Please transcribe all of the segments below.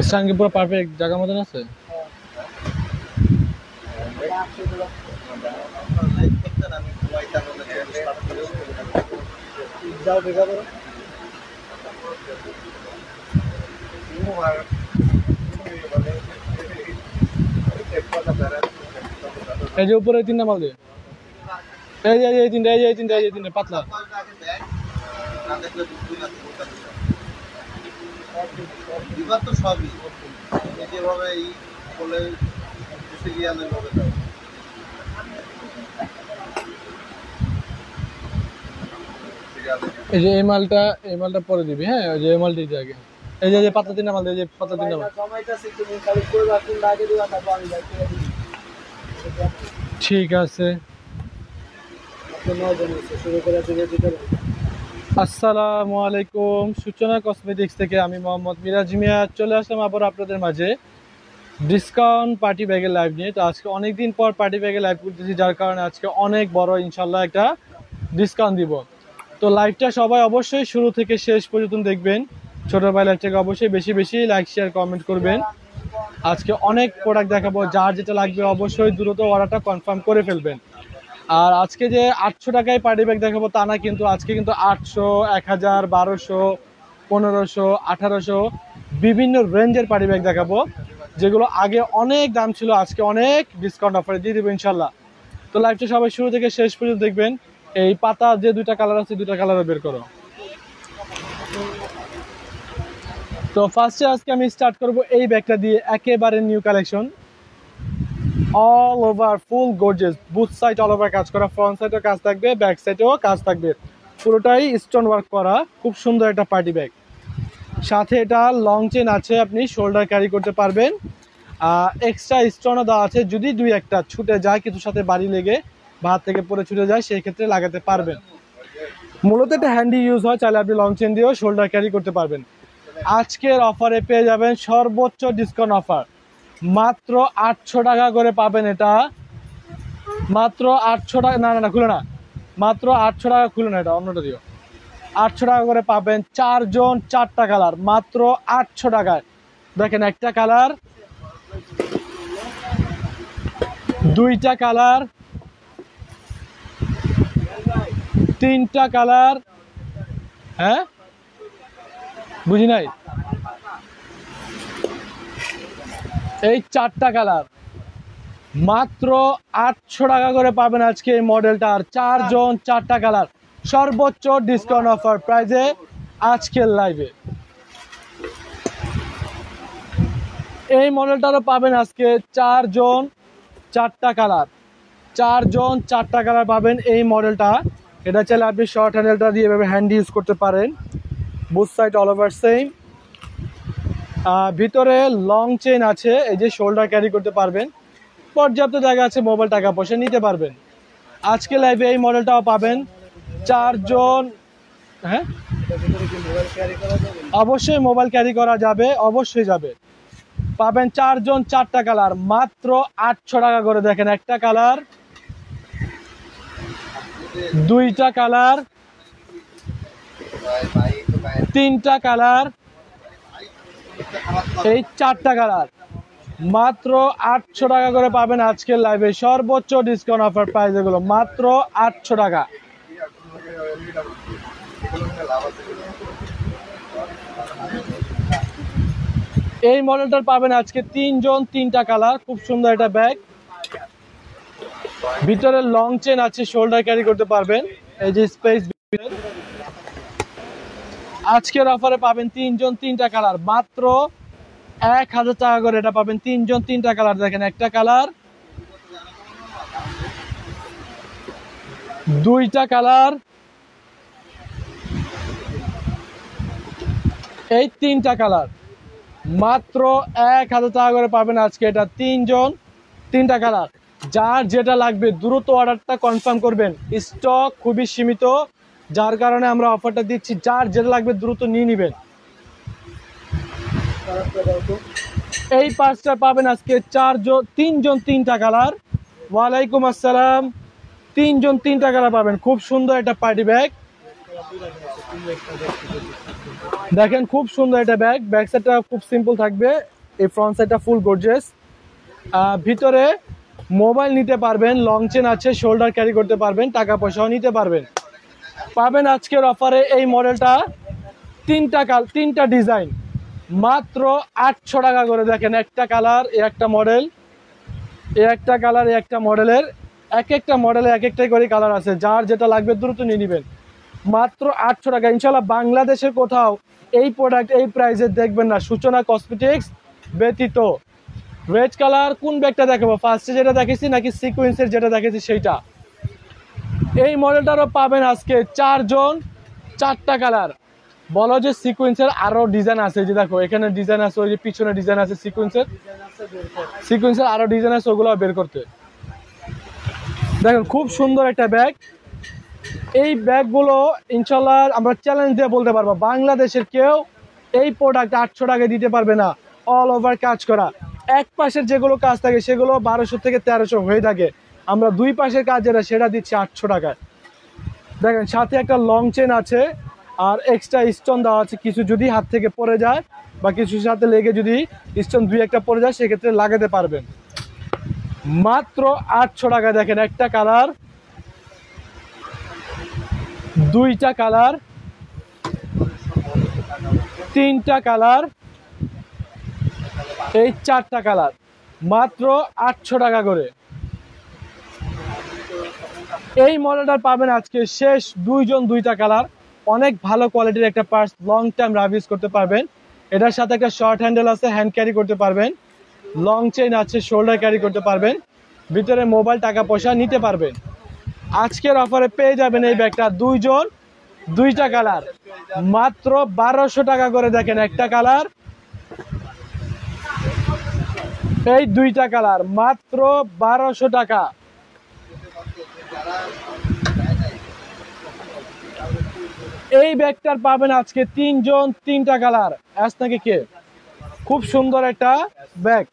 Stand কি পুরো perfect জায়গা মতন আছে? এই যে উপরে 3টা মাল দিয়ে, এই যে এই 3টা, এই 3টা পাতলা। তো সবই যেভাবে বলে এই যে এই মালটা পরে দিবি। হ্যাঁ, ওই যে এই মালটা দিতে আগে। এই যে পাতলা 3টা মাল দিয়ে, যে পাতলা 3টা মাল। ঠিক আছে। আসসালামু আলাইকুম, সূচনা কসমেটিক্স থেকে আমি মোহাম্মদ মিরাজ মিয়া চলে আসলাম আবার আপনাদের মাঝে ডিসকাউন্ট পার্টি ব্যাগের লাইভ নিয়ে। তো আজকে অনেকদিন পর পার্টি ব্যাগের লাইভ করতেছি, যার কারণে আজকে অনেক বড় ইনশাল্লাহ একটা ডিসকাউন্ট দিব। তো লাইভটা সবাই অবশ্যই শুরু থেকে শেষ পর্যন্ত দেখবেন। ছোট ভাই লাইভটাকে অবশ্যই বেশি বেশি লাইক শেয়ার কমেন্ট করবেন। আজকে অনেক প্রোডাক্ট দেখাবো, যার যেটা লাগবে অবশ্যই দ্রুত অর্ডারটা কনফার্ম করে ফেলবেন। আর আজকে যে 800 টাকায় পার্টি ব্যাগ দেখাবো তা না, কিন্তু আজকে কিন্তু 800, 1000, 1200, 1500, 1800 বিভিন্ন রেঞ্জের পার্টি ব্যাগ দেখাবো, যেগুলো আগে অনেক দাম ছিল, আজকে অনেক ডিসকাউন্ট অফারে দিয়ে দেবো ইনশাল্লাহ। তো লাইভটা সবাই শুরু থেকে শেষ পর্যন্ত দেখবেন। এই পাতা যে 2টা কালার আছে, 2টা কালার বের করো। তো ফার্স্টে আজকে আমি স্টার্ট করব এই ব্যাগটা দিয়ে, একেবারে নিউ কালেকশন, অল ওভার ফুল gorgeous, booth side all over কাজ করা, ফ্রন্ট সাইডেও কাজ থাকবে, ব্যাক সাইডেও কাজ থাকবে, পুরোটাই স্টোন ওয়ার্ক করা, খুব সুন্দর একটা পার্টি ব্যাগ। সাথে এটা লং চেন আছে, আপনি শোল্ডার ক্যারি করতে পারবেন। এক্সট্রা স্টোনও দেওয়া আছে, যদি 2-1টা ছুটে যায় কিছুর সাথে বাড়ি লেগে বা হাত থেকে পরে ছুটে যায়, সেই ক্ষেত্রে লাগাতে পারবেন। মূলত এটা হ্যান্ডি ইউজ হয়, চাইলে আপনি লং চেন দিয়েও শোল্ডার ক্যারি করতে পারবেন। আজকের অফারে পেয়ে যাবেন সর্বোচ্চ ডিসকাউন্ট অফার, মাত্র 800 টাকা করে পাবেন। এটা মাত্র 800 টাকা, না খুলে না, মাত্র 800 টাকা, খুলে না, এটা অন্যটা দিও। 800 টাকা করে পাবেন, 4 জন 4টা কালার, মাত্র 800 টাকায়। দেখেন, একটা কালার, 2টা কালার, 3টা কালার। হ্যাঁ, বুঝি নাই। এই 4টা কালার, মাত্র 800 টাকা করে পাবেন আজকে এই মডেলটা। আর 4 জন 4টা কালার, সর্বোচ্চ ডিসকাউন্ট অফার প্রাইজে আজকের লাইভে। এই মডেলটারও পাবেন আজকে 4 জন 4টা কালার, 4 জন 4টা কালার পাবেন এই মডেলটা। এটা চাইলে আপনি শর্ট হ্যান্ডেলটা দিয়ে এভাবে হ্যান্ড ইউজ করতে পারেন, booth side all over same. ভিতরে লং চেন আছে, এই যে শোল্ডার ক্যারি করতে পারবেন, পর্যাপ্ত জায়গা আছে, মোবাইল টাকা পয়সা নিতে পারবেন। আজকে লাইভে এই মডেলটাও পাবেন 4 জন। হ্যাঁ, অবশ্যই মোবাইল ক্যারি করা যাবে, অবশ্যই যাবে। পাবেন 4 জন 4টা কালার, মাত্র 800 টাকা করে। দেখেন, একটা কালার, 2টা কালার, 3টা কালার, এই 4টা কালার, মাত্র 800 টাকা করে পাবেন আজকের লাইভে। সর্বোচ্চ ডিসকাউন্ট অফার প্রাইস এগুলো, মাত্র 800 টাকা। এই মডেলটার পাবেন আজকে 3 জন 3টা কালার, খুব সুন্দর একটা ব্যাগ। ভিতরে লং চেন আছে, শোল্ডার ক্যারি করতে পারবেন, এই যে স্পেস। আজকের অফারে পাবেন 3 জন 3টা কালার, মাত্র 1000 টাকা করে। এটা পাবেন 3 জন 3টা কালার। দেখেন, একটা কালার, 2টা কালার, এই 3টা কালার, মাত্র 1000 টাকা করে পাবেন আজকে। এটা 3 জন 3টা কালার। যার যেটা লাগবে দ্রুত অর্ডারটা কনফার্ম করবেন, স্টক খুবই সীমিত, যার কারণে আমরা অফারটা দিচ্ছি। যার যেটা লাগবে দ্রুত নিয়ে নেবেন। এই পাঁচটা পাবেন আজকে 3 জন 3টা কালার। ওয়ালাইকুম আসসালাম। 3 জন 3টা কালার পাবেন, খুব সুন্দর একটা পার্টি ব্যাগ। দেখেন খুব সুন্দর এটা ব্যাগ, ব্যাক সাইডটা খুব সিম্পল থাকবে, এই ফ্রন্ট সাইডটা ফুল গর্জিয়াস। ভিতরে মোবাইল নিতে পারবেন, লং চেন আছে, শোল্ডার ক্যারি করতে পারবেন, টাকা পয়সাও নিতে পারবেন। পাবেন আজকের অফারে এই মডেলটা তিনটা ডিজাইন মাত্র 800 টাকা করে। দেখেন একটা কালার, একটা মডেল, একটা কালার, একটা মডেলের, একটা মডেলে একটাই করে কালার আছে, যার যেটা লাগবে দ্রুত নিয়ে নেবেন। মাত্র 800 টাকা। ইনশাল্লাহ বাংলাদেশের কোথাও এই প্রোডাক্ট এই প্রাইসে দেখবেন না, সূচনা কসমেটিক্স ব্যতীত। রেড কালার কোন ব্যাগটা দেখাবো, ফার্স্টে যেটা দেখেছি নাকি সিকোয়েন্সের যেটা দেখেছি সেইটা? এই মডেলটারও পাবেন আজকে 4 জন 4টা কালার। বলো যে সিকোয়েন্সের আরো ডিজাইন আছে, যে দেখো এখানে ডিজাইন আছে, ওই যে পিছনে ডিজাইন আছে সিকোয়েন্সের আরো ডিজাইন আছে, ওগুলো বের করতে। দেখেন খুব সুন্দর একটা ব্যাগ। এই ব্যাগগুলো ইনশাল্লাহ আমরা চ্যালেঞ্জ দিয়ে বলতে পারবো বাংলাদেশের কেউ এই প্রোডাক্ট 800 টাকায় দিতে পারবে না। অল ওভার কাজ করা, এক পাশের যেগুলো কাজ থাকে সেগুলো 1200 থেকে 1300 হয়ে থাকে, আমরা দুই পাশের কাজ যেটা সেটা দিচ্ছি 800 টাকায়। দেখেন সাথে একটা লং চেন আছে, আর এক্সট্রা স্টোন দেওয়া আছে, কিছু যদি হাত থেকে পড়ে যায় বা কিছু সাথে লেগে যদি স্টোন 2-1টা পড়ে যায় সেক্ষেত্রে লাগাতে পারবেন। মাত্র 800 টাকা। দেখেন একটা কালার, 2টা কালার, 3টা কালার, এই 4টা কালার, মাত্র 800 টাকা করে। এই মডেলটার পাবেন আজকে শেষ 2 জন 2টা কালার। অনেক ভালো কোয়ালিটির একটা purse, long time rough use করতে পারবেন। এটার সাথে একটা শর্ট হ্যান্ডেল আছে, হ্যান্ড ক্যারি করতে পারবেন, লং চেইন আছে, শোল্ডার ক্যারি করতে পারবেন, ভিতরে মোবাইল টাকা পয়সা নিতে পারবেন। আজকের অফারে পেয়ে যাবেন এই ব্যাগটা 2 জন 2টা কালার মাত্র 1200 টাকা করে। দেখেন একটা কালার, এই 2টা কালার মাত্র 1200 টাকা। এই ব্যাগটার পাবেন আজকে 3 জন 3টা কালার। আজ নাকি কে, খুব সুন্দর একটা ব্যাগ,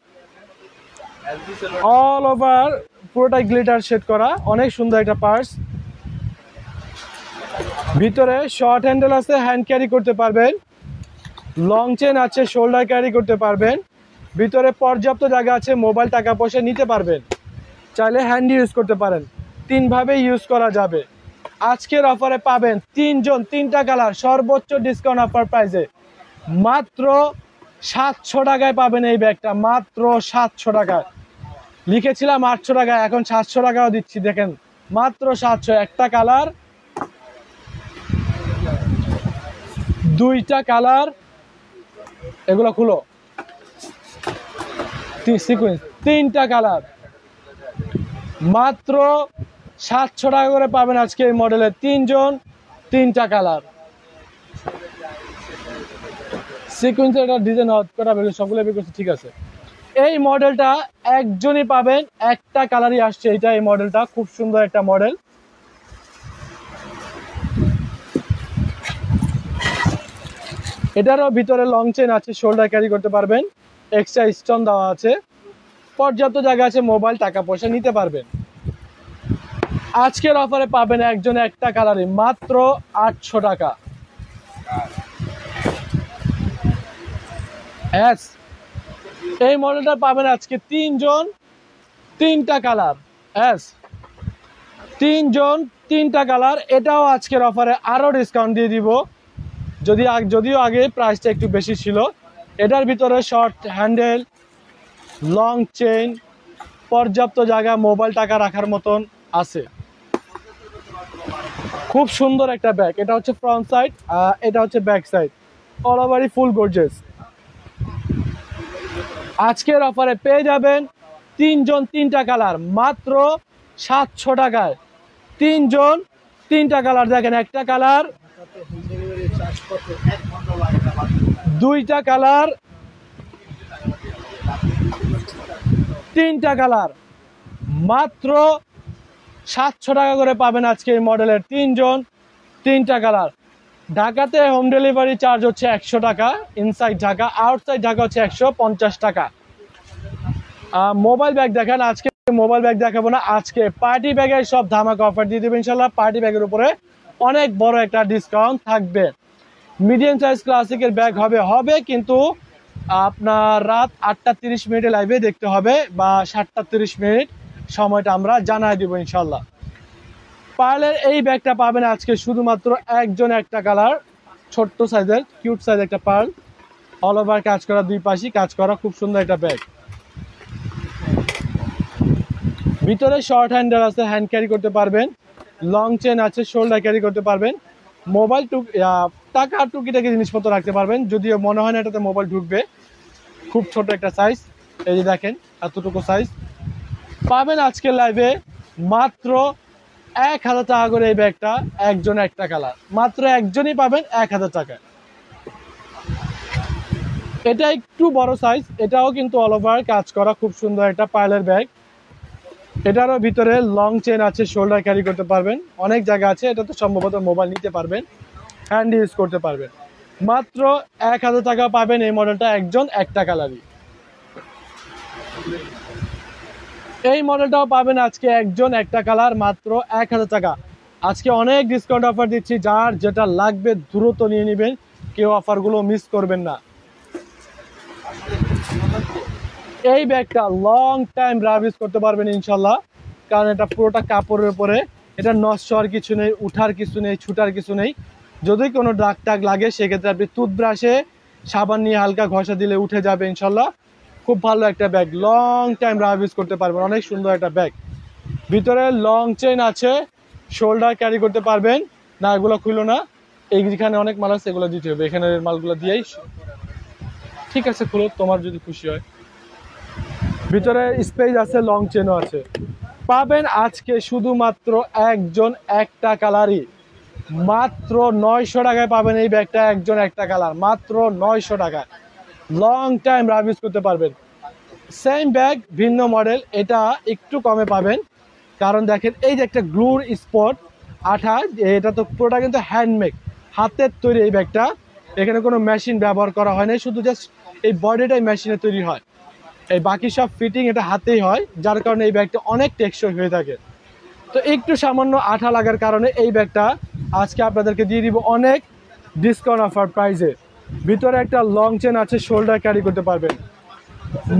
অল ওভার পুরোটাই গ্লিটার শেড করা, অনেক সুন্দর একটা পার্স। ভিতরে শর্ট হ্যান্ডেল আছে, হ্যান্ড ক্যারি করতে পারবেন, লং চেন আছে, শোল্ডার ক্যারি করতে পারবেন, ভিতরে পর্যাপ্ত জায়গা আছে, মোবাইল টাকা পয়সা নিতে পারবেন, চাইলে হ্যান্ড ইউজ করতে পারেন, 3 ভাবে ইউজ করা যাবে। আজকের অফারে পাবেন 3 জন 3টা কালার, সর্বোচ্চ ডিসকাউন্ট অফার প্রাইসে মাত্র 700 টাকায় পাবেন এই ব্যাগটা, মাত্র 700 টাকায়। লিখেছিলাম 800 টাকা, এখন 700 টাকাও দিচ্ছি। দেখেন মাত্র 700। একটা কালার, 2টা কালার, এগুলো খুলো, সিকোয়েন্স 3টা কালার, মাত্র 700 টাকা করে পাবেন আজকে এই মডেলের 3 জন 3টা কালার। সিকোয়েন্সের একটা ডিজাইন করা বের সবগুলো বের করছে, ঠিক আছে। এই মডেলটা একজনই পাবেন, একটা কালারই আসছে এটা। এই মডেলটা খুব সুন্দর একটা মডেল। এটারও ভিতরে লং চেন আছে, শোল্ডার ক্যারি করতে পারবেন, এক্সট্রা স্টোন দেওয়া আছে, পর্যাপ্ত জায়গা আছে, মোবাইল টাকা পয়সা নিতে পারবেন। আজকের অফারে পাবেন একজনে একটা কালারই মাত্র 800 টাকা। এই মডেলটা পাবেন আজকে 3 জন 3টা কালার, 3 জন 3টা কালার। এটাও আজকের অফারে আরো ডিসকাউন্ট দিয়ে দিব, যদিও আগে প্রাইসটা একটু বেশি ছিল। এটার ভিতরে শর্ট হ্যান্ডেল, লং চেইন, পর্যাপ্ত জায়গা, মোবাইল টাকা রাখার মতন আছে। খুব সুন্দর একটা ব্যাগ। এটা হচ্ছে ফ্রন্ট সাইড, এটা হচ্ছে ব্যাক সাইড, অল ওভারই ফুল গর্জিয়াস। আজকের অফারে পেয়ে যাবেন 3 জন 3টা কালার মাত্র 700 টাকায়। 3 জন 3টা কালার। দেখেন একটা কালার, 2টা কালার, 3টা কালার, মাত্র 700 টাকা করে পাবেন আজকে এই মডেলের 3 জন 3টা কালার। ঢাকাতে হোম ডেলিভারি চার্জ হচ্ছে 100 টাকা, ইনসাইড ঢাকা, আউটসাইড ঢাকা হচ্ছে 150 টাকা। মোবাইল ব্যাগ দেখেন, আজকে মোবাইল ব্যাগ দেখাবো না, আজকে পার্টি ব্যাগের সব ধামাকা অফার দিয়ে দেবেন ইনশাল্লাহ। পার্টি ব্যাগের উপরে অনেক বড় একটা ডিসকাউন্ট থাকবে। মিডিয়াম সাইজ ক্লাসিকের ব্যাগ হবে কিন্তু আপনার রাত 8:30 লাইভে দেখতে হবে, বা 7:30 সময়টা আমরা জানাই দিব ইনশাল্লাহ। পার্লের এই ব্যাগটা পাবেন আজকে শুধুমাত্র একজন, একটা কালার, ছোট্ট সাইজের কিউট সাইজ একটা পার্ল, অল ওভার কাজ করা, দুই পাশই কাজ করা, খুব সুন্দর একটা ব্যাগ। ভিতরে শর্ট হ্যান্ডেল আছে, হ্যান্ড ক্যারি করতে পারবেন, লং চেন আছে, শোল্ডার ক্যারি করতে পারবেন, মোবাইল টাকা টুকিটাকি জিনিসপত্র রাখতে পারবেন, যদিও মনে হয় না এটাতে মোবাইল ঢুকবে। খুব ছোট একটা সাইজ, এই যে দেখেন এতটুকু সাইজ পাবেন আজকের লাইভে মাত্র 1000 টাকা করে। এই ব্যাগটা একজন, একটা কালার, মাত্র একজনই পাবেন 1000 টাকায়। এটা একটু বড় সাইজ, এটাও কিন্তু অল ওভার কাজ করা, খুব সুন্দর একটা পার্লের ব্যাগ। এটারও ভিতরে লং চেন আছে, শোল্ডার ক্যারি করতে পারবেন, অনেক জায়গা আছে, এটা তো সম্ভবত মোবাইল নিতে পারবেন, হ্যান্ড ইউজ করতে পারবেন। মাত্র 1000 টাকা পাবেন এই মডেলটা একজন, একটা কালারই। এই মডেলটাও পাবেন আজকে একজন, একটা কালার, মাত্র 1000 টাকা। আজকে অনেক ডিসকাউন্ট অফার দিচ্ছি, যার যেটা লাগবে দ্রুত নিয়ে নেবেন, কেউ অফারগুলো মিস করবেন না। এই ব্যাগটা লং টাইম রাফ ইউজ করতে পারবেন ইনশাল্লাহ, কারণ এটা পুরোটা কাপড়ের উপরে, এটা নষ্ট হওয়ার কিছু নেই, উঠার কিছু নেই, ছুটার কিছু নেই। যদি কোনো দাগ টাগ লাগে সেক্ষেত্রে আপনি টুথব্রাশে সাবান নিয়ে হালকা ঘষা দিলে উঠে যাবে ইনশাল্লাহ। খুব ভালো একটা bag, long time rough use করতে পারবেন, অনেক সুন্দর একটা ব্যাগ। ভিতরে লং চেন আছে, শোল্ডার ক্যারি করতে পারবেন। না এগুলো খুলো না, এইখানে অনেক মাল আছে, এগুলো দিতে হবে, এখানে মালগুলো দিয়েই। ঠিক আছে খুলো, তোমার যদি খুশি হয়। ভিতরে স্পেস আছে, লং চেনও আছে। পাবেন আজকে শুধুমাত্র একজন, একটা কালারই, মাত্র 900 টাকায় পাবেন এই ব্যাগটা একজন, একটা কালার, মাত্র 900 টাকায়। লং টাইম রাফ ইউজ করতে পারবেন। সেম ব্যাগ, ভিন্ন মডেল, এটা একটু কমে পাবেন, কারণ দেখেন এই যে একটা গ্লুর স্পট আঠা, এটা তো পুরোটা কিন্তু হ্যান্ডমেড, হাতের তৈরি এই ব্যাগটা। এখানে কোনো মেশিন ব্যবহার করা হয় না, শুধু জাস্ট এই বডিটাই মেশিনে তৈরি হয়, এই বাকি সব ফিটিং এটা হাতেই হয়, যার কারণে এই ব্যাগটা অনেক টেকসই হয়ে থাকে। তো একটু সামান্য আঠা লাগার কারণে এই ব্যাগটা আজকে আপনাদেরকে দিয়ে দিব অনেক ডিসকাউন্ট অফার প্রাইসে। ভিতরে একটা লং চেন আছে, শোল্ডার ক্যারি করতে পারবেন,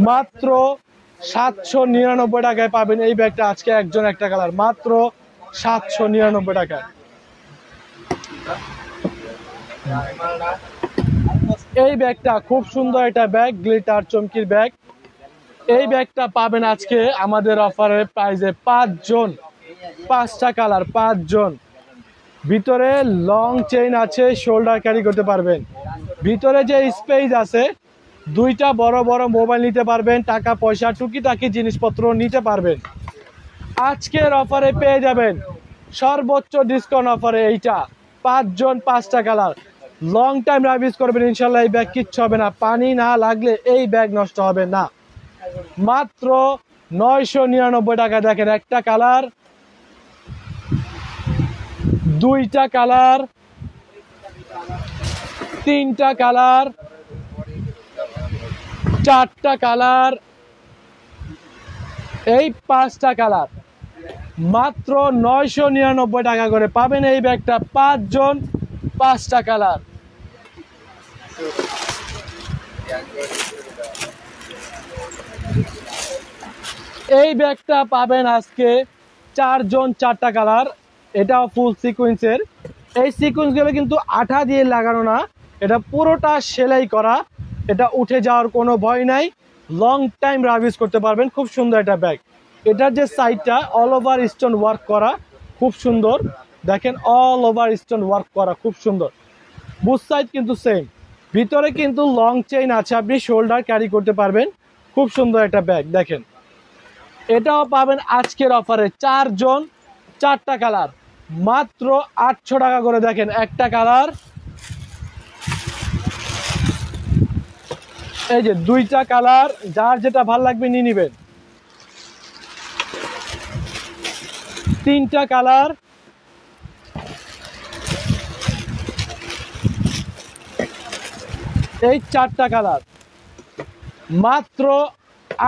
মাত্র 799 টাকায় পাবেন এই ব্যাগটা আজকে একজন, একটা কালার, মাত্র 799 টাকায়। এই ব্যাগটা খুব সুন্দর একটা ব্যাগ, গ্লিটার চমকির ব্যাগ। এই ব্যাগটা পাবেন আজকে আমাদের অফারের প্রাইসে 5 জন, 5টা কালার, 5 জন। ভিতরে লং চেইন আছে, শোল্ডার ক্যারি করতে পারবেন। ভিতরে যে স্পেস আছে, দুইটা বড় বড় মোবাইল নিতে পারবেন, টাকা পয়সা টুকিটাকি জিনিসপত্র নিতে পারবেন। আজকের অফারে পেয়ে যাবেন সর্বোচ্চ ডিসকাউন্ট অফারে এইটা, 5 জন, 5টা colour, long time rough use করবেন ইনশাল্লাহ। এই ব্যাগ কিচ্ছু হবে না, পানি না লাগলে এই ব্যাগ নষ্ট হবে না। মাত্র 999 টাকা। দেখেন একটা কালার, দুইটা কালার, তিনটা কালার, চারটা কালার, এই 5টা কালার, মাত্র 999 টাকা করে পাবেন এই ব্যাগটা, 5 জন, 5টা কালার। এই ব্যাগটা পাবেন আজকে 4 জন, 4টা কালার, এটাও ফুল সিকোয়েন্সের। এই সিকোয়েন্সগুলো কিন্তু আঠা দিয়ে লাগানো না, এটা পুরোটা সেলাই করা, এটা উঠে যাওয়ার কোনো ভয় নাই, লং টাইম রাফ ইউজ করতে পারবেন। খুব সুন্দর একটা ব্যাগ। এটার যে সাইডটা অল ওভার স্টোন ওয়ার্ক করা, খুব সুন্দর, দেখেন অল ওভার স্টোন ওয়ার্ক করা, খুব সুন্দর। বুথ সাইড কিন্তু সেম। ভিতরে কিন্তু লং চেইন আছে, আপনি শোল্ডার ক্যারি করতে পারবেন, খুব সুন্দর একটা ব্যাগ। দেখেন এটাও পাবেন আজকের অফারে 4 জন, 4টা কালার, মাত্র 800 টাকা করে। দেখেন একটা কালার, এই যে দুইটা কালার, যার যেটা ভালো লাগবে নিয়ে নেবেন। তিনটা কালার, এই 4টা কালার, মাত্র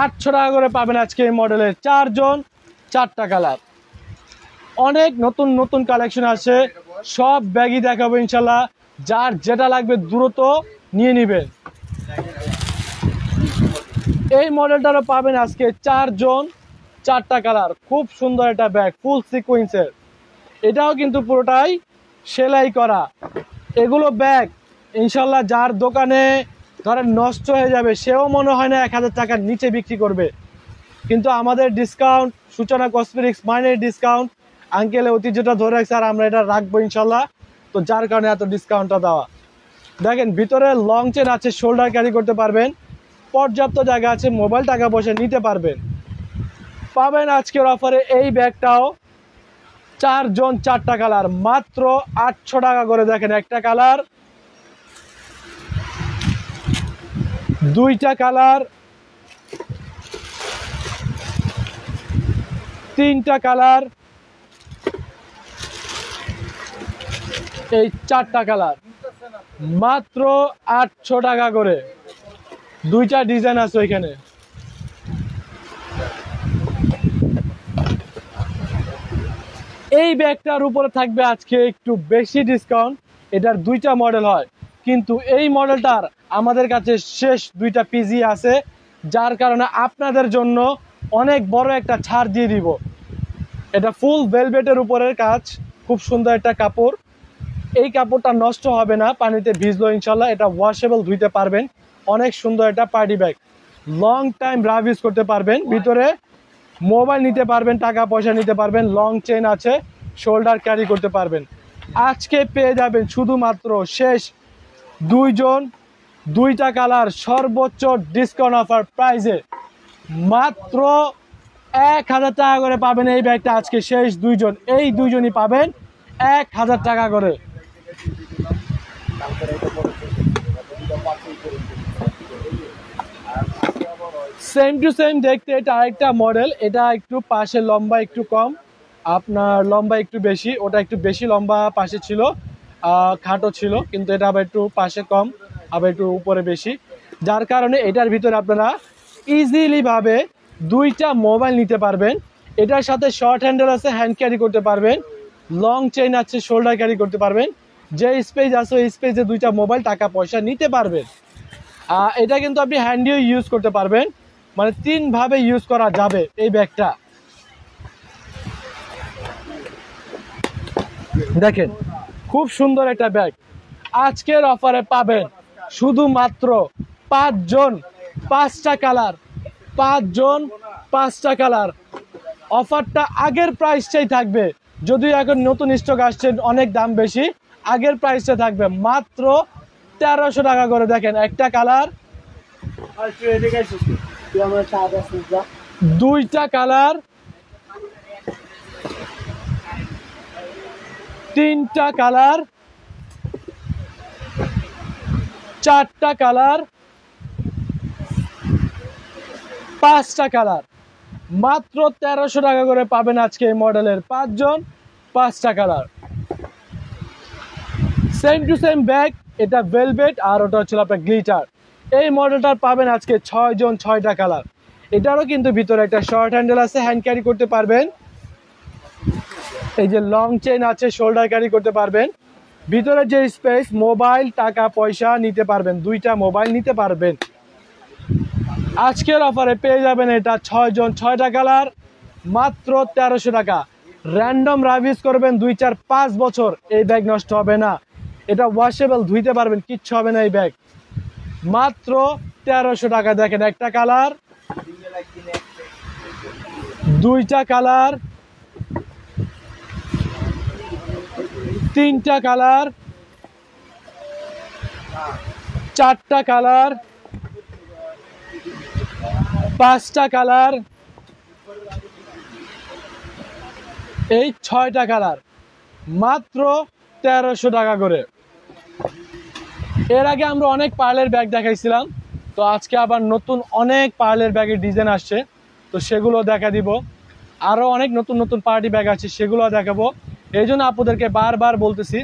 800 টাকা করে পাবেন আজকে এই মডেলের 4 জন, 4টা কালার। অনেক নতুন নতুন কালেকশন আছে, সব ব্যাগই দেখাবো ইনশাল্লাহ। যার যেটা লাগবে দ্রুত নিয়ে নেবেন। এই মডেলটারও পাবেন আজকে 4 জন 4টা কালার। খুব সুন্দর একটা ব্যাগ, ফুল সিকোয়েন্সের। এটাও কিন্তু পুরোটাই সেলাই করা। এগুলো ব্যাগ ইনশাল্লাহ যার দোকানে ধরেন নষ্ট হয়ে যাবে সেও মনে হয় না 1000 টাকার নিচে বিক্রি করবে, কিন্তু আমাদের ডিসকাউন্ট, সূচনা কসমেটিক্স মানে ডিসকাউন্ট, আঙ্কেলের ঐতিহ্যটা ধরে রাখছে আর আমরা এটা রাখবো ইনশাল্লাহ। তো যার কারণে এত ডিসকাউন্টটা দেওয়া। দেখেন ভিতরে লং চেন আছে, শোল্ডার ক্যারি করতে পারবেন, পর্যাপ্ত জায়গা আছে, মোবাইল টাকা পয়সা নিতে পারবেন। পাবেন আজকের অফারে এই ব্যাগটাও 4 জন 4টা কালার, মাত্র 800 টাকা করে। দেখেন একটা কালার, 2টা কালার, 3টা কালার, এই 4টা কালার, মাত্র 800 টাকা করে। 2টা ডিজাইন আছে ওইখানে। এই ব্যাগটার উপরে থাকবে আজকে একটু বেশি ডিসকাউন্ট। এটার 2টা মডেল হয়, কিন্তু এই মডেলটার আমাদের কাছে শেষ 2টা পিজি আছে, যার কারণে আপনাদের জন্য অনেক বড় একটা ছাড় দিয়ে দিব। এটা ফুল ভেলভেটের উপরের কাজ, খুব সুন্দর একটা কাপড়। এই কাপড়টা নষ্ট হবে না, পানিতে ভিজলো ইনশাল্লাহ। এটা ওয়াশেবল, ধুইতে পারবেন। অনেক সুন্দর একটা party bag, long time rough use করতে পারবেন। ভিতরে মোবাইল নিতে পারবেন, টাকা পয়সা নিতে পারবেন, লং চেন আছে, শোল্ডার ক্যারি করতে পারবেন। আজকে পেয়ে যাবেন শুধুমাত্র শেষ 2 জন 2টা কালার, সর্বোচ্চ ডিসকাউন্ট অফার প্রাইজে মাত্র 1000 টাকা করে পাবেন এই ব্যাগটা। আজকে শেষ 2 জন, এই 2 জনই পাবেন 1000 টাকা করে। সেম টু সেম দেখতে এটা আরেকটা মডেল। এটা একটু পাশে লম্বা একটু কম, আপনার লম্বা একটু বেশি। ওটা একটু বেশি লম্বা পাশে ছিল, খাটো ছিল, কিন্তু এটা আবার একটু পাশে কম, আবার একটু উপরে বেশি। যার কারণে এটার ভিতরে আপনারা ইজিলি ভাবে 2টা মোবাইল নিতে পারবেন। এটার সাথে শর্ট হ্যান্ডেল আছে, হ্যান্ড ক্যারি করতে পারবেন, লং চেইন আছে, শোল্ডার ক্যারি করতে পারবেন। যে স্পেস আছে ওই স্পেসে 2টা মোবাইল, টাকা পয়সা নিতে পারবেন। এটা কিন্তু আপনি হ্যান্ডিও ইউজ করতে পারবেন, মানে 3 ভাবে ইউজ করা যাবে এই ব্যাগটা। দেখেন খুব সুন্দর একটা ব্যাগ। আজকের অফারে পাবেন শুধুমাত্র 5 জন 5টা কালার, 5 জন 5টা কালার। অফারটা আগের প্রাইসটাই থাকবে, যদিও এখন নতুন স্টক আসছে, অনেক দাম বেশি। আগের প্রাইসটা থাকবে মাত্র 1300 টাকা করে। দেখেন একটা কালার, 2টা কালার, 3টা কালার, 4টা কালার, 5টা কালার, মাত্র 1300 টাকা করে পাবেন আজকে এই মডেলের 5 জন 5টা colour. Same to same bag, এটা ভেলভেট আর ওটা হচ্ছে আপনার গ্লিটার। এই মডেলটার পাবেন আজকে 6 জন 6টা কালার। এটারও কিন্তু ভিতরে একটা শর্ট হ্যান্ডেল আছে, হ্যান্ড ক্যারি করতে পারবেন। এই যে লং চেইন আছে, শোল্ডার ক্যারি করতে পারবেন। ভিতরে যে স্পেস, মোবাইল টাকা পয়সা নিতে পারবেন, 2টা মোবাইল নিতে পারবেন। আজকের অফারে পেয়ে যাবেন এটা 6 জন 6টা কালার, মাত্র 1300 টাকা। র্যান্ডম রাভিস করবেন 2 4 5 বছর, এই ব্যাগ নষ্ট হবে না। এটা ওয়াশেবল, ধুইতে পারবেন, কিচ্ছু হবে না এই ব্যাগ। মাত্র 1300 টাকা। দেখেন একটা কালার, 2টা কালার, 3টা কালার, 4টা কালার, 5টা কালার, এই 6টা কালার, মাত্র 1300 টাকা করে। এর আগে আমরা অনেক পার্লের ব্যাগ দেখাইছিলাম, তো আজকে আবার নতুন অনেক পার্লের ব্যাগের ডিজাইন আসছে, তো সেগুলো দেখা দিব। আরও অনেক নতুন নতুন পার্টি ব্যাগ আছে, সেগুলো দেখাবো। এই জন্য আপুদেরকে বারবার বলতেছি,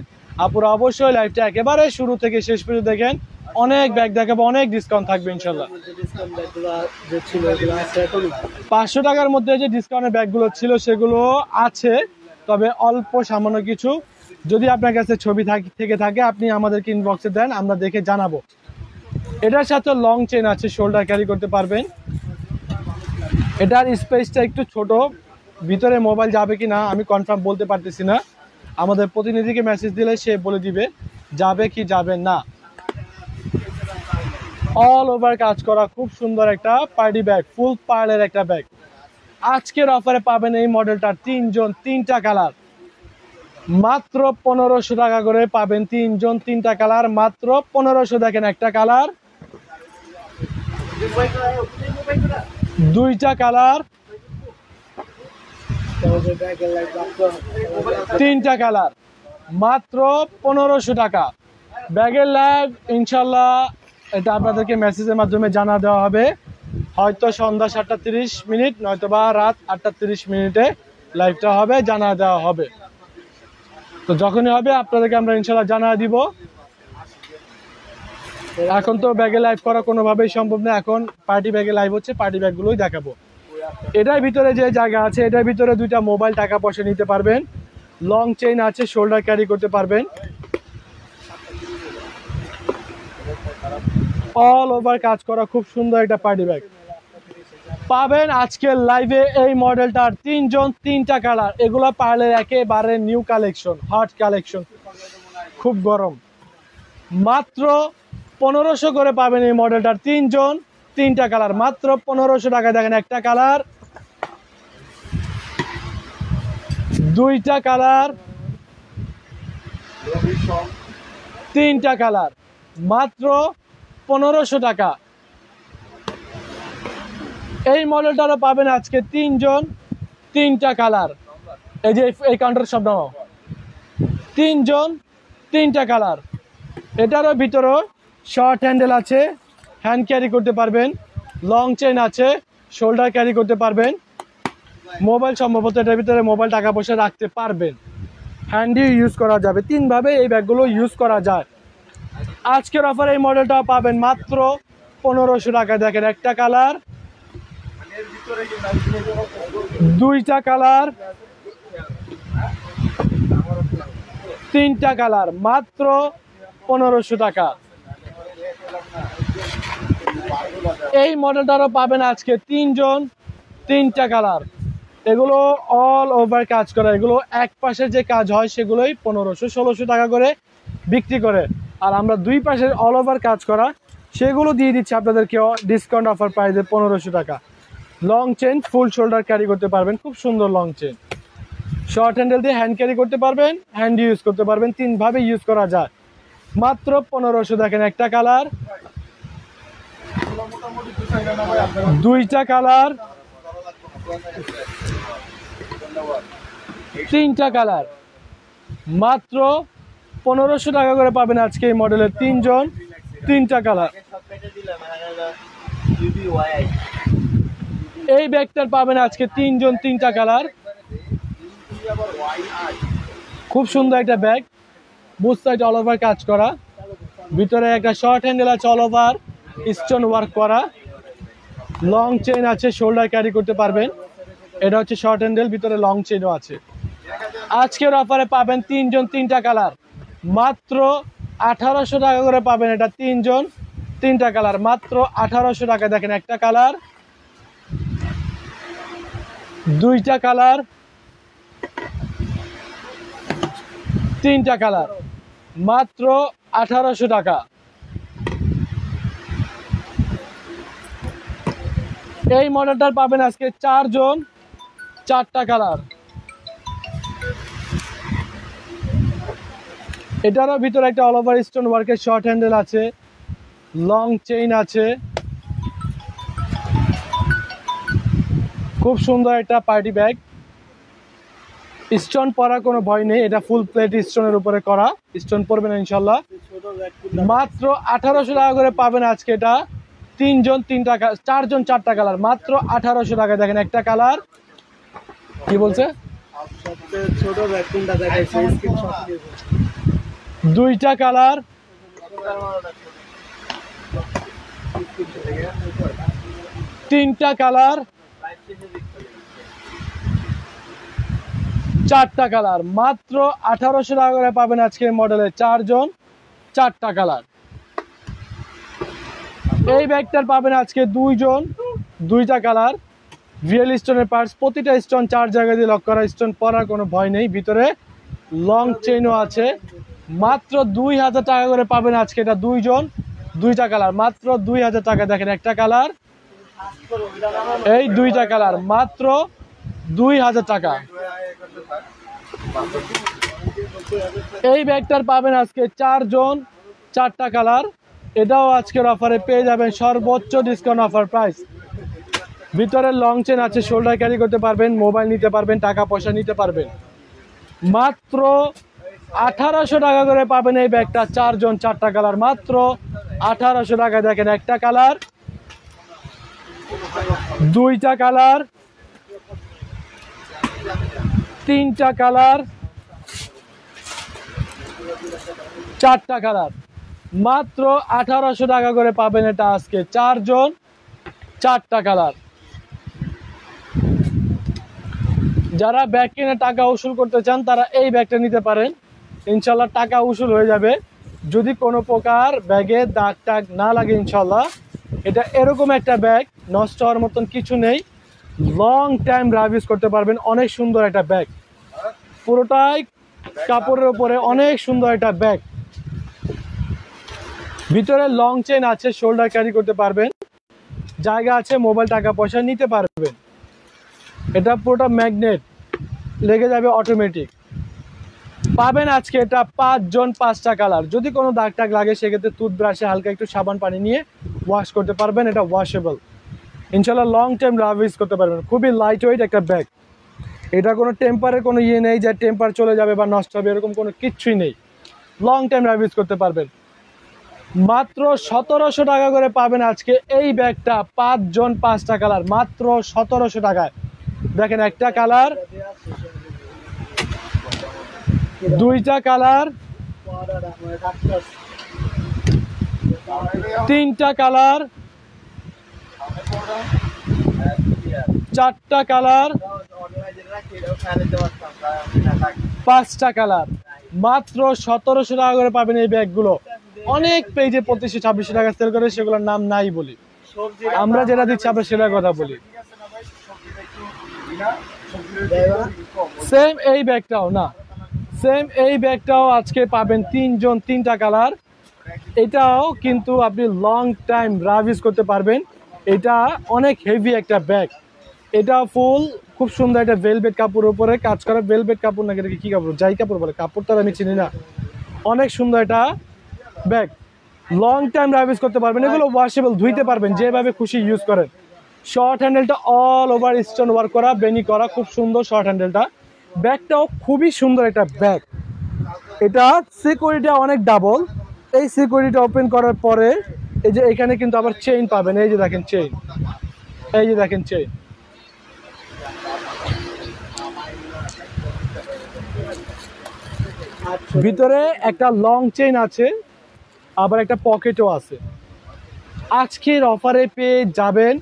আপুরা অবশ্যই লাইভটা একেবারে শুরু থেকে শেষ পর্যন্ত দেখেন। অনেক ব্যাগ দেখাবো, অনেক ডিসকাউন্ট থাকবে ইনশাল্লাহ। 500 টাকার মধ্যে যে ডিসকাউন্টের ব্যাগগুলো ছিল সেগুলো আছে, তবে অল্প সামান্য কিছু যদি আপনার কাছে ছবি থেকে থাকে আপনি আমাদেরকে ইনবক্সে দেন, আমরা দেখে জানাবো। এটার সাথে লং চেন আছে, শোল্ডার ক্যারি করতে পারবেন। এটার স্পেসটা একটু ছোট, ভিতরে মোবাইল যাবে কি না আমি কনফার্ম বলতে পারতেছি না। আমাদের প্রতিনিধিকে মেসেজ দিলে সে বলে দিবে যাবে কি যাবে না। অল ওভার কাজ করা খুব সুন্দর একটা পার্টি ব্যাগ, ফুল পার্লের একটা ব্যাগ। আজকের অফারে পাবেন এই মডেলটার 3 জন 3টা কালার, মাত্র 1500 টাকা করে পাবেন। 3 জন 3টা কালার, মাত্র 1500। দেখেন একটা কালার, 2টা কালার, 3টা কালার, মাত্র 1500 টাকা। ব্যাগের লাইভ ইনশাল্লাহ এটা আপনাদেরকে মেসেজের মাধ্যমে জানা দেওয়া হবে, হয়তো সন্ধ্যা 7:30 নয়তো বা রাত 8:30 লাইভটা হবে, জানা দেওয়া হবে। তো যখনই হবে আপনাদেরকে আমরা ইনশাল্লাহ জানা দিব। এখন তো ব্যাগে লাইভ করা কোনোভাবেই সম্ভব না, এখন পার্টি ব্যাগে লাইভ হচ্ছে, পার্টি ব্যাগগুলোই দেখাবো। এটার ভিতরে যে জায়গা আছে, এটার ভিতরে 2টা মোবাইল, টাকা পয়সা নিতে পারবেন। লং চেইন আছে, শোল্ডার ক্যারি করতে পারবেন। অল ওভার কাজ করা খুব সুন্দর একটা পার্টি ব্যাগ পাবেন আজকের লাইভে। এই মডেলটার 3 জন 3টা কালার, এগুলো পার্লের একেবারে নিউ কালেকশন, হট কালেকশন, খুব গরম। মাত্র 1500 করে পাবেন এই মডেলটার 3 জন 3টা কালার, মাত্র 1500 টাকা। দেখেন একটা কালার, 2টা কালার, 3টা কালার, মাত্র 1500 টাকা। এই মডেলটারও পাবেন আজকে 3 জন 3টা কালার। এই যে এই কাউন্টার সব নাও, 3 জন 3টা কালার। এটারও ভিতরেও শর্ট হ্যান্ডেল আছে, হ্যান্ড ক্যারি করতে পারবেন। লং চেন আছে, শোল্ডার ক্যারি করতে পারবেন। মোবাইল সম্ভবত এটার ভিতরে মোবাইল, টাকা পয়সা রাখতে পারবেন। হ্যান্ডি ইউজ করা যাবে, 3 ভাবে এই ব্যাগগুলো ইউজ করা যায়। আজকের অফার এই মডেলটা পাবেন মাত্র 1500 টাকা। দেখেন একটা কালার, 2টা কালার, 3টা কালার, মাত্র 1500 টাকা। এই মডেলটারও পাবেন আজকে 3 জন 3টা কালার। এগুলো অল ওভার কাজ করা, এগুলো এক পাশে যে কাজ হয় সেগুলোই 1500-1600 টাকা করে বিক্রি করে, আর আমরা 2 পাশের অল ওভার কাজ করা সেগুলো দিয়ে দিচ্ছি আপনাদেরকে ডিসকাউন্ট অফার প্রাইসে 1500 টাকা। লং চেন, ফুল শোল্ডার ক্যারি করতে পারবেন, খুব সুন্দর লং চেন। শর্ট হ্যান্ডেল দিয়ে হ্যান্ড ক্যারি করতে পারবেন, হ্যান্ড ইউজ করতে পারবেন, 3 ভাবে ইউজ করা যায়। মাত্র 1500। দেখেন একটা কালার, 2টা কালার, 3টা কালার, মাত্র 1500 টাকা করে পাবেন আজকে এই মডেলের 3 জন 3টা কালার। এই ব্যাগটার পাবেন আজকে 3 জন 3টা কালার, খুব সুন্দর একটা bag, booth side all over কাজ করা, ভিতরে একটা শর্ট হ্যান্ডেল আছে, অল ওভার স্টোন ওয়ার্ক করা। লং চেইন আছে, শোল্ডার ক্যারি করতে পারবেন। এটা হচ্ছে শর্ট হ্যান্ডেল, ভিতরে লং চেইনও আছে। আজকের অফারে পাবেন 3 জন 3টা কালার, মাত্র 1800 টাকা করে পাবেন। এটা 3 জন 3টা কালার, মাত্র 1800 টাকা। দেখেন একটা কালার, 2টা কালার, 3টা কালার, মাত্র 1800 টাকা। এই মডেলটার পাবেন আজকে 4 জন 4টা কালার। এটারও ভিতরে একটা অল ওভার স্টোন ওয়ার্কের শর্ট হ্যান্ডেল আছে, লং চেইন আছে, খুব সুন্দর একটা পার্টি ব্যাগ। স্টোন পরা কোনো ভয় নেই, এটা ফুল প্লেট স্টোনের উপরে করা, স্টোন পড়বে না ইনশাল্লাহ। মাত্র 1800 টাকা করে পাবেন আজকে এটা 3 জন 3টা 4 জন 4টা কালার, মাত্র 1800 টাকা। দেখেন একটা কালার, কি বলছে, ছোট ব্যাগ কোনটা দেখাইছে, স্ক্রিনশট দিয়েছে। 2টা কালার, 3টা কালার, 4টা কালার মাত্র 1800 টাকা করে পাবেন আজকে মডেলে 4 জন 4টা কালার। এই ব্যাগটার পাবেন আজকে 2 জন 2টা কালার, রিয়েল স্টোনের পার্টস, প্রতিটা স্টোন 4 জায়গা দিয়ে লক করা, স্টোন পরার কোনো ভয় নেই, ভিতরে লং চেইনও আছে। মাত্র 2000 টাকা করে পাবেন আজকে এটা 2 জন 2টা কালার মাত্র 2000 টাকা। দেখেন একটা কালার, এই 2টা কালার মাত্র 2000 টাকা। এই ব্যাগটার পাবেন আজকে 4 জন 4টা কালার, এটাও আজকের অফারে পেয়ে যাবেন সর্বোচ্চ ডিসকাউন্ট অফার প্রাইস। ভিতরে লং চেন আছে, শোল্ডার ক্যারি করতে পারবেন, মোবাইল নিতে পারবেন, টাকা পয়সা নিতে পারবেন। মাত্র 1800 টাকা করে পাবেন এই ব্যাগটা 4 জন 4টা কালার মাত্র 1800 টাকা। দেখেন একটা কালার, 2টা কালার, 3টা কালার, 4টা কালার মাত্র 1800 টাকা করে পাবেন এটা আজকে 4 জন 4টা কালার। যারা ব্যাগ কিনে টাকা উসুল করতে চান তারা এই ব্যাগটা নিতে পারেন, ইনশাল্লাহ টাকা উসুল হয়ে যাবে যদি কোনো প্রকার ব্যাগে দাগ টাগ না লাগে ইনশাল্লাহ। এটা এরকম একটা ব্যাগ, নষ্ট হওয়ার মতন কিছু নেই, লং টাইম রাফ ইউজ করতে পারবেন। অনেক সুন্দর একটা ব্যাগ, পুরোটাই কাপড়ের উপরে, অনেক সুন্দর একটা ব্যাগ। ভিতরে লং চেন আছে, শোল্ডার ক্যারি করতে পারবেন, জায়গা আছে, মোবাইল টাকা পয়সা নিতে পারবেন। এটা পুরোটা ম্যাগনেট, লেগে যাবে অটোমেটিক। পাবেন আজকে এটা 5 জন 5টা কালার। যদি কোনো দাগ টাগ লাগে সেক্ষেত্রে টুথব্রাশে হালকা একটু সাবান পানি নিয়ে ওয়াশ করতে পারবেন, এটা ওয়াশেবল, ইনশাল্লাহ লং টাইম রাফ ইউজ করতে পারবেন। খুবই লাইট ওয়েট একটা ব্যাগ, এটা কোনো টেম্পারের কোনো ইয়ে নেই যে টেম্পার চলে যাবে বা নষ্ট হবে, এরকম কোনো কিচ্ছুই নেই, লং টাইম রাফ ইউজ করতে পারবেন। মাত্র 1700 টাকা করে পাবেন আজকে এই ব্যাগটা 5 জন 5টা কালার মাত্র 1700 টাকায়। দেখেন একটা কালার, 2টা কালার, 3টা কালার, 4টা কালার, 5টা কালার মাত্র 1700 টাকা করে পাবেন এই ব্যাগগুলো। অনেক পেজে 2500-2600 টাকা সেল করে, সেগুলোর নাম নাই বলি, আমরা যেটা দিচ্ছি আমরা সেটার কথা বলি। সেম এই ব্যাগটাও না, সেম এই ব্যাগটাও আজকে পাবেন 3 জন 3টা কালার। এটাও কিন্তু আপনি লং টাইম রাফ ইউজ করতে পারবেন, এটা অনেক হেভি একটা ব্যাগ। এটা ফুল খুব সুন্দর একটা ভেলভেট কাপড়ের উপরে কাজ করা, ভেলভেট কাপড় নাকি এটাকে কি কাপড়, যাই কাপড় বলে, কাপড়টা আমি চিনি না। অনেক সুন্দর এটা bag, long time rough use করতে পারবেন, এগুলো ওয়াশেবল, ধুইতে পারবেন যেভাবে খুশি ইউজ করেন। শর্ট হ্যান্ডেলটা অল ওভার স্টোন ওয়ার্ক করা, বেনি করা, খুব সুন্দর শর্ট হ্যান্ডেলটা। ব্যাগটাও খুবই সুন্দর একটা ব্যাগ। এটা সিকিউরিটি অনেক ডাবল, এই সিকিউরিটি ওপেন করার পরে এই যে এখানে কিন্তু আবার চেইন পাবেন, এই যে দেখেন চেইন, এই যে দেখেন চেইন। ভিতরে একটা লং চেইন আছে, আবার একটা পকেটও আছে। আজকের অফারে পেয়ে যাবেন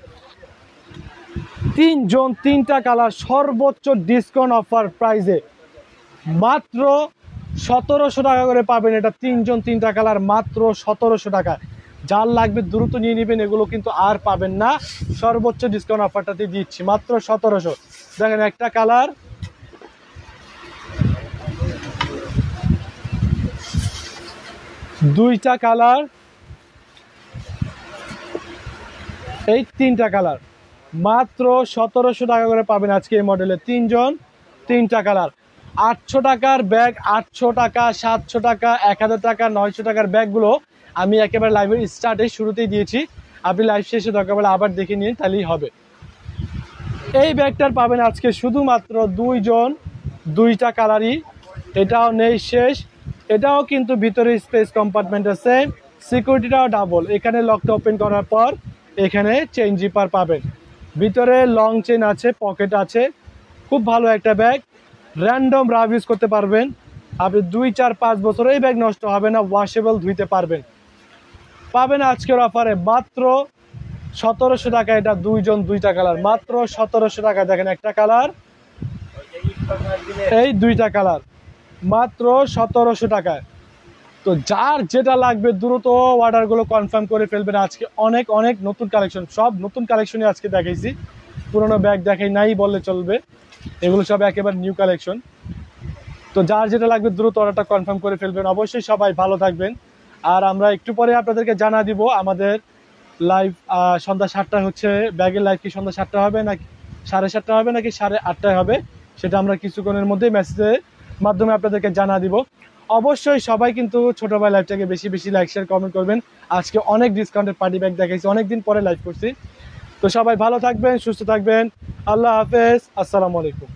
3 জন 3টা কালার সর্বোচ্চ ডিসকাউন্ট অফার প্রাইসে মাত্র 1700 টাকা করে পাবেন এটা 3 জন 3টা কালার মাত্র 1700 টাকা। যার লাগবে দ্রুত নিয়ে নেবেন, এগুলো কিন্তু আর পাবেন না, সর্বোচ্চ ডিসকাউন্ট অফারটাতে দিচ্ছি মাত্র 1700। দেখেন একটা কালার, 2টা কালার, এই 3টা কালার মাত্র 1700 টাকা করে পাবেন আজকে এই মডেলে 3 জন 3টা কালার। 800 টাকার ব্যাগ, 800 টাকা, 700 টাকা, 1000 টাকা, 900 টাকার ব্যাগগুলো আমি একেবারে লাইভের স্টার্টে শুরুতেই দিয়েছি, আপনি লাইভ শেষে দরকার হলে আবার দেখে নিন, তাহলেই হবে। এই ব্যাগটার পাবেন আজকে শুধুমাত্র 2 জন 2টা কালারই, এটাও নেই শেষ, এটাও কিন্তু ভিতরে স্পেস কম্পার্টমেন্ট আছে, সিকিউরিটিটাও ডাবল, এখানে লকটা ওপেন করার পর এখানে চেইন জিপার পাবেন, ভিতরে লং চেইন আছে, পকেট আছে, খুব ভালো একটা ব্যাগ, র্যান্ডম রাফ ইউজ করতে পারবেন আপনি 2-4-5 বছর, এই ব্যাগ নষ্ট হবে না, ওয়াশেবল, ধুইতে পারবেন। পাবেন আজকের অফারে মাত্র 1700 টাকা, এটা 2 জন 2টা কালার মাত্র 1700 টাকা। দেখেন একটা কালার, এই দুইটা কালার মাত্র 1700 টাকায়। তো যার যেটা লাগবে দ্রুত অর্ডারগুলো কনফার্ম করে ফেলবেন। আজকে অনেক অনেক নতুন কালেকশন, সব নতুন কালেকশনই আজকে দেখাইছি, পুরোনো ব্যাগ দেখাই নাই বললে চলবে, এগুলো সব একেবারে নিউ কালেকশন। তো যার যেটা লাগবে দ্রুত অর্ডারটা কনফার্ম করে ফেলবেন। অবশ্যই সবাই ভালো থাকবেন। আর আমরা একটু পরে আপনাদেরকে জানা দিব আমাদের লাইভ সন্ধ্যা 7টায় হচ্ছে, ব্যাগের লাইভ কি সন্ধ্যা 7টা হবে নাকি 7:30 হবে নাকি 8:30 হবে, সেটা আমরা কিছুক্ষণের মধ্যেই মেসেজের মাধ্যমে আপনাদেরকে জানা দিব। অবশ্যই সবাই কিন্তু ছোট ভাই লাইভটাকে বেশি বেশি লাইক শেয়ার কমেন্ট করবেন। আজকে অনেক ডিসকাউন্টের পার্টি ব্যাগ দেখাইছি, অনেকদিন পরে লাইভ করছি। তো সবাই ভালো থাকবেন, সুস্থ থাকবেন। আল্লাহ হাফেজ, আসসালামু আলাইকুম।